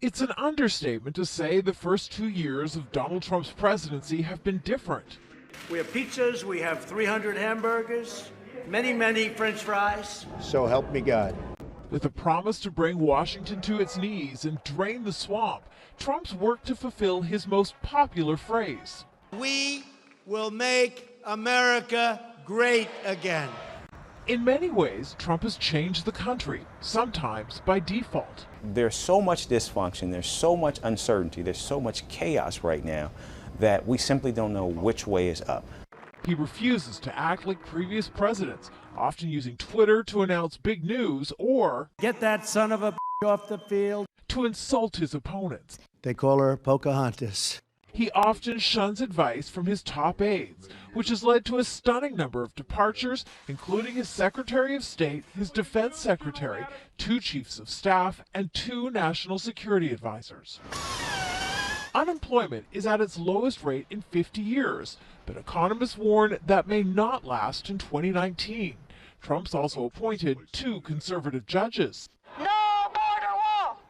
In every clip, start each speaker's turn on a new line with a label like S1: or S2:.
S1: It's an understatement to say the first 2 years of Donald Trump's presidency have been different.
S2: We have pizzas, we have 300 hamburgers, many French fries.
S3: So help me God.
S1: With a promise to bring Washington to its knees and drain the swamp, Trump's worked to fulfill his most popular phrase.
S4: We will make America great again.
S1: In many ways, Trump has changed the country, sometimes by default.
S5: There's so much dysfunction, there's so much uncertainty, there's so much chaos right now that we simply don't know which way is up.
S1: He refuses to act like previous presidents, often using Twitter to announce big news or
S2: Get that son of a off the field.
S1: to insult his opponents.
S3: They call her Pocahontas.
S1: He often shuns advice from his top aides, which has led to a stunning number of departures, including his Secretary of State, his Defense Secretary, 2 Chiefs of Staff, and 2 National Security Advisors. Unemployment is at its lowest rate in 50 years, but economists warn that may not last in 2019. Trump's also appointed 2 conservative judges.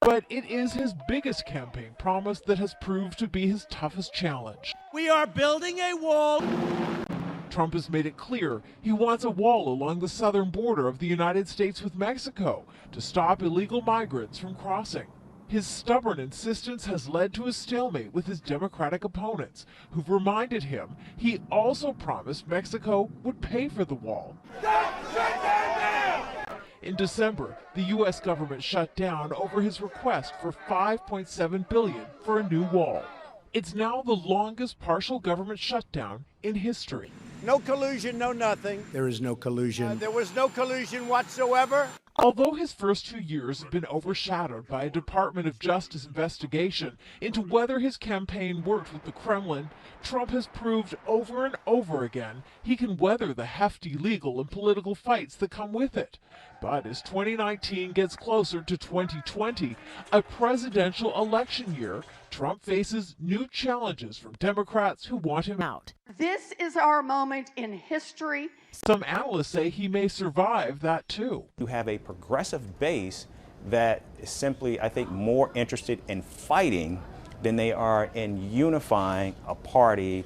S1: But it is his biggest campaign promise that has proved to be his toughest challenge.
S4: We are building a wall.
S1: Trump has made it clear he wants a wall along the southern border of the United States with Mexico to stop illegal migrants from crossing. His stubborn insistence has led to a stalemate with his Democratic opponents, who've reminded him he also promised Mexico would pay for the wall. In December, the U.S. government shut down over his request for $5.7 billion for a new wall. It's now the longest partial government shutdown in history.
S4: No collusion, no nothing.
S3: There is no collusion.
S4: There was no collusion whatsoever.
S1: Although his first 2 years have been overshadowed by a Department of Justice investigation into whether his campaign worked with the Kremlin, Trump has proved over and over again he can weather the hefty legal and political fights that come with it. But as 2019 gets closer to 2020, a presidential election year, Trump faces new challenges from Democrats who want him out.
S6: This is our moment in history.
S1: Some analysts say he may survive that too.
S5: You have a progressive base that is simply, I think, more interested in fighting than they are in unifying a party